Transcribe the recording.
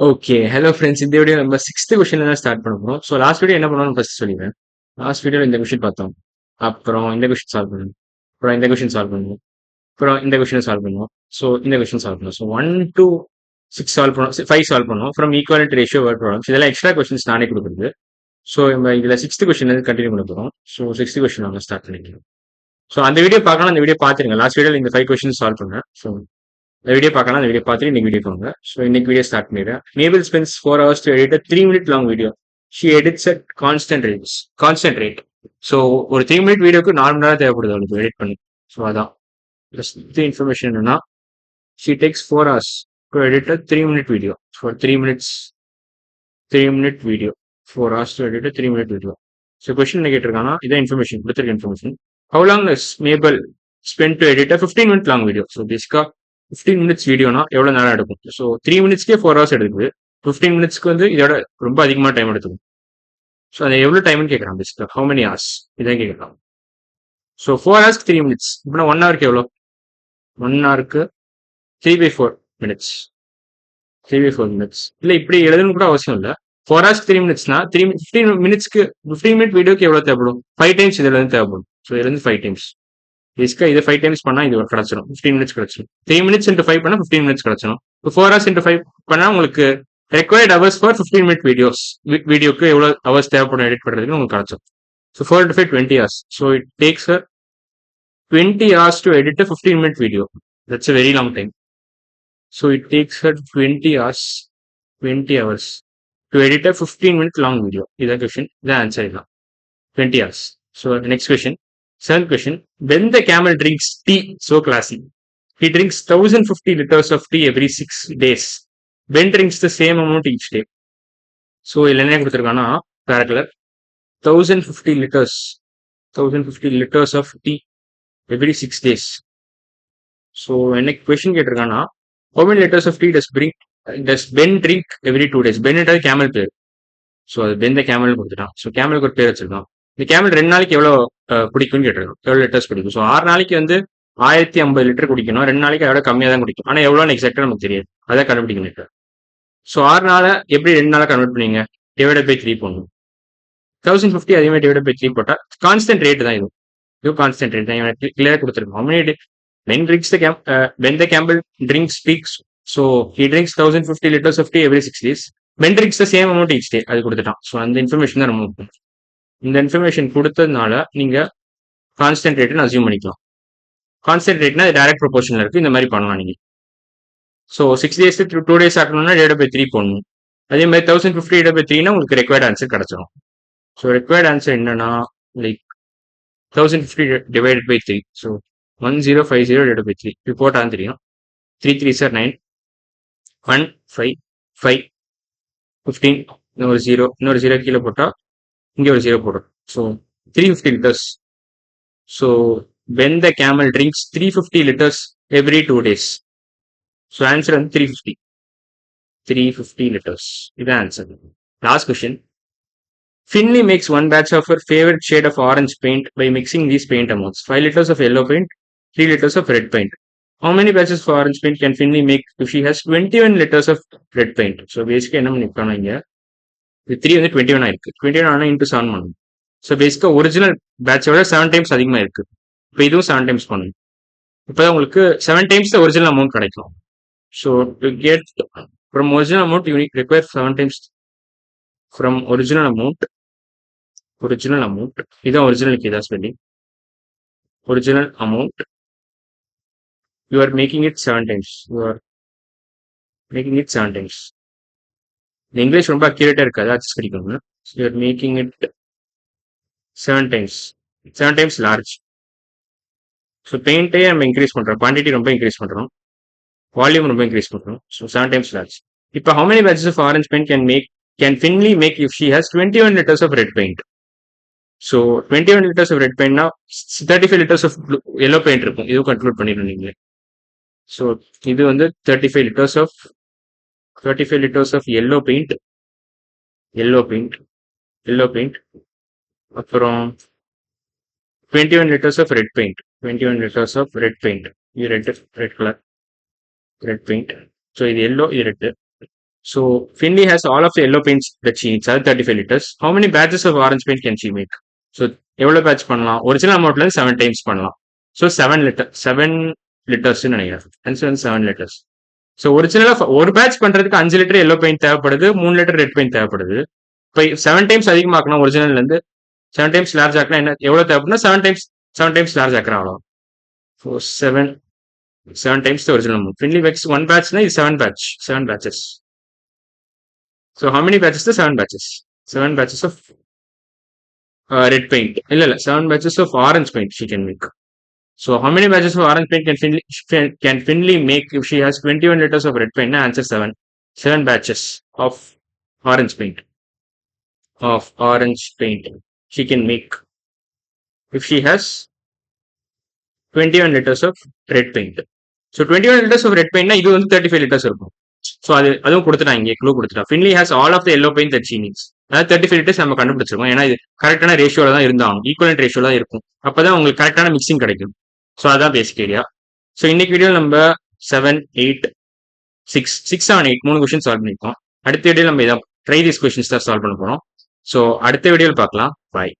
Okay. Hello friends. இந்த video நம்ம 6த் கொஸ்டின்ல தான் ஸ்டார்ட் பண்ண போறோம். ஸோ லாஸ்ட் வீடியோ என்ன பண்ணோம்னு ஃபர்ஸ்ட் சொல்லிடுறேன். லாஸ்ட் வீடியோல இந்த கொஸ்டின் பார்த்தோம். அப்புறம் இந்த கொஸ்டின் சால்வ் பண்ணணும். அப்புறம் இந்த கொஸ்டின் சால்வ் பண்ணணும். அப்புறம் இந்த கொஸ்டின் சால்வ் பண்ணணும். ஸோ இந்த கொஸ்டின் சால்வ் பண்ணணும். ஸோ 1 to 6 சால்வ் பண்ணோம். 5 சால்வ் பண்ணோம். From equality ratio word problems இதெல்லாம் எக்ஸ்ட்ரா கொஸ்டின்ஸ் நானே கொடுக்குறது. ஸோ நம்ம இதுல 6th கொஸ்டின் வந்து கண்டினியூ பண்ண போறோம். ஸோ 6th கொஸ்டின் நம்ம ஸ்டார்ட் பண்ணிக்கலாம். ஸோ அந்த வீடியோ பார்க்கலாம். அந்த வீடியோ பார்த்துருங்க. லாஸ்ட் வீடியோல இந்த 5 கொஸ்டின் சால்வ் பண்ணேன். ஸோ இந்த வீடியோ பார்க்கலாம். அந்த வீடியோ பார்த்துட்டு இன்னைக்கு வீடியோ போங்க. ஸோ இன்னைக்கு வீடியோ ஸ்டார்ட் பண்ணிடுறேன். Mabel spends 4 hours to edit a 3-minute long video. She edits at constant rate. So ஒரு 3 minute வீடியோக்கு 4 மணி நேரம் தேவைப்படுது அவளுக்கு எடிட் பண்ணி. ஸோ அதான் இன்ஃபர்மேஷன் என்னன்னா she takes 4 hours to edit a 3-minute video. For 3 minute video. 4 hours to edit a 3-minute video. So question என்ன கேட்டிருக்காங்கன்னா இதான் இன்ஃபர்மேஷன் கொடுத்துருக்க information. How long does Mabel spend to edit a 15-minute long video? So பேசிக்கா 15 minutes வீடியோனா எவ்வளவு நேரம் எடுக்கும்? So 3 minutesக்கே 4 hours எடுக்குது. 15 minutesக்கு வந்து இதோட ரொம்ப அதிகமா டைம் எடுத்துக்கும். ஸோ அது எவ்வளவு டைம்னு கேட்கறான் பேசிக்கா. ஹவு மெனி ஹவர்ஸ் இதான் கேட்கலாம். ஸோ 4 ஹவர்ஸ்க்கு 3 minutes. இப்படின்னா 1 ஹவருக்கு எவ்வளோ? 1 ஹவருக்கு 3/4 minutes. 3/4 minutes. இல்ல இப்படி எழுதணும் கூட அவசியம் இல்லை. 4 ஹவர்ஸ்க்கு 3 minutesனா 15 minutesக்கு 15 minute வீடியோக்கு எவ்வளவு தேவைப்படும்? 5 times இதுல இருந்து தேவைப்படும். ஸோ இதுல இருந்து 5 times. பேசிக்கா இது 5 times பண்ணா இது கிடைச்சிடும். 15 minutes கிடைச்சிடும். 3 minutes into 5 பண்ணா 15 minutes கிடைச்சிடும். 4 hours into 5 பண்ணா உங்களுக்கு required hours for 15-minute videos. வீடியோக்கு எவ்வளவு ஹவர்ஸ் தேவைப்படும் எடிட் பண்றதுக்கு உங்களுக்கு கிடைச்சிடும். So 4 into 5 20 hours. So it takes her 20 hours to edit a 15-minute video. That's a very long time. So it takes her 20 hours to edit a 15-minute long video. இதான் question. இதான் answer இதான் 20 hours. So the next question. 7th question. When the camel drinks tea, so classy. He drinks 1050 liters of tea every 6 days. Ben drinks the same amount each day. So இதுல என்ன கொடுத்திருக்கானா பேரகுலர் 1050 liters of tea every 6 days. So என்ன question கேட்டிருக்கானா how many liters of tea does Ben drink every 2 days? Ben என்றது camel பேர். So அது pen த camel கொடுத்துட்டான். So கேமலுக்கு ஒரு பேர் வச்சிருக்கான். இந்த கேமல் 2 நாளைக்கு எவ்வளோ குடிக்கும்னு கேட்டிருக்கோம். எவ்வளோ லிட்டர்ஸ் குடிக்கும்? ஸோ 6 நாளைக்கு வந்து 1050 லிட்டர் குடிக்கணும். 2 நாளைக்கு அதோட கம்மியாக தான் குடிக்கும். ஆனால் எவ்வளோன்னு எக்ஸாக்டாக நமக்கு தெரியாது. அதான் கண்டுபிடிக்கணும் இப்போ. ஸோ 6 நாளை எப்படி 2 நாளாக கன்வெர்ட் பண்ணீங்க? டிவைடட் பை 3 போடணும். 1050 அதே மாதிரி டிவைட் பை 3 போட்டால் கான்ஸ்டன்ட் ரேட் தான் இது. கான்ஸ்டன்ட் ரேட் தான் இவன் கிளியராக கொடுத்துருக்கோம். When the camel drinks tea, so he drinks 1050 liters of tea every 6 days. Ben drinks the same amount each day. அது கொடுத்துட்டான். ஸோ அந்த இன்ஃபர்மேஷன் தான் ரொம்ப முக்கியம். இந்த இன்ஃபர்மேஷன் கொடுத்ததுனால நீங்க கான்ஸ்டன்ட் ரேட்னு அசியூம் பண்ணிக்கலாம். கான்ஸ்டன்ட் ரேட்னா டைரக்ட் ப்ரொபோர்ஷன்ல இருக்கு. இந்த மாதிரி பண்ணலாம் நீங்க. ஸோ 6 days 2 days ஆக்கணும்னா டிவைட் பை 3 போடணும். அதே மாதிரி 1050 டிவைட் பை 3னா உங்களுக்கு ரெக்வயர்ட் ஆன்சர் கிடைச்சிடும். ஸோ ரெக்வயர்ட் ஆன்சர் என்னன்னா like 1050 divided by 3. So 1050 divide by 3 இப்போ போட்டான்னு தெரியும். 3 3s are 9. 1 5 5 15 இன்னொரு 0 கீழே போட்டா இங்கே ஒரு 0 போடும். So 350 liters. So when the camel drinks 350 liters every 2 days. So answer வந்து 350 liters. இதான் answer. Last question. Finley makes one batch of her favorite shade of orange paint by mixing these paint amounts. 5 liters of yellow paint, 3 liters of red paint. How many batches of orange paint can Finley make if she has 21 liters of red paint? So basically என்ன பண்ணிருக்காங்க இங்க 3 வந்து 21 ஆயிருக்கு. 21 ஆனா into 7 பண்ணணும். So பேசிக்கா original பேட்சோட 7 times அதிகமா இருக்கு. இப்போ இதுவும் 7 times பண்ணணும். இப்போதான் உங்களுக்கு 7 times the original amount கிடைக்கும். So to get from original amount you require 7 times from original amount. இதான் ஒரிஜினலுக்கு இதான் spelling. Original amount you are making it 7 times. இந்த இங்கிலீஷ் ரொம்ப அக்யூரேட்டா இருக்காது. அட்ஜஸ்ட் பண்ணிக்கோங்க. You are making it 7 times. 7 times large. So பெயிண்டே நம்ம increase பண்றோம். Quantity ரொம்ப increase பண்றோம். வால்யூம் ரொம்ப இன்க்ரீஸ் பண்றோம். So 7 times large. இப்போ how many batches of orange paint can Finley make if she has 21 liters of red paint? So 21 liters of red paintனா 35 liters of yellow paint இருக்கும். இதுவும் conclude பண்ணிடணும் நீங்களே. So இது வந்து 35 liters of yellow paint. அப்புறம் 21 liters of red paint. இது red colour red paint. So இது yellow, இது red. So Finley has all of the yellow paints that she needs, 35 liters. How many batches of orange paint can she make? So எவ்வளவு batch பண்ணலாம்? Original அமௌண்ட்ல இருந்து 7 times பண்ணலாம். So 7 litres நினைக்கிறேன். Answer வந்து 7 litres. So ஒரிஜினலா ஒரு batch பண்றதுக்கு 5 litre yellow paint தேவைப்படுது, 3 லிட்டர் ரெட் பெயிண்ட் தேவைப்படுது. இப்போ 7 டைம்ஸ் அதிகமாக்கணும் ஒரிஜினல்ல இருந்து 7 டைம்ஸ் லார்ஜ் ஆக்கினா என்ன எவ்வளவு தேவைப்படுனா 7 டைம்ஸ் லார்ஜ் ஆக்குறேன் அவ்வளோ. So 7 times the original amount. Finley makes one batch na is 7 batches. So how many batches? The 7 batches. 7 batches of red paint. Illa 7 batches of orange paint she can make. So how many batches of orange paint can Finley make if she has 21 liters of red paint? Na answer 7. 7 batches of orange paint. She can make if she has 21 liters of red paint. So 21 liters of red paint இது வந்து 35 liters இருக்கும். So அதுவும் கொடுத்துட்டான், இங்கே clue கொடுத்துட்டான். Finley has all of the yellow paint that she needs. அதாவது 35 liters நம்ம கண்டுபிடிச்சிருக்கோம். ஏன்னா இது கரெக்டான ரேஷியோல தான் இருந்தாலும் ஈக்குவலன்ட் ரேஷியோல தான் இருக்கும். அப்பதான் உங்களுக்கு கரெக்டான மிக்சிங் கிடைக்கும். ஸோ அதான் பேசிக் ஐடியா. ஸோ இன்னைக்கு வீடியோ நம்ம 7, 8, 6, 7, 8 3 கொஸ்டின் சால்வ் பண்ணிருக்கோம். அடுத்த வீடியோ நம்ம இதை ட்ரை தீஸ் கொஸ்டின்ஸ் தான் சால்வ் பண்ண போறோம். ஸோ அடுத்த வீடியோவில் பார்க்கலாம். பாய்.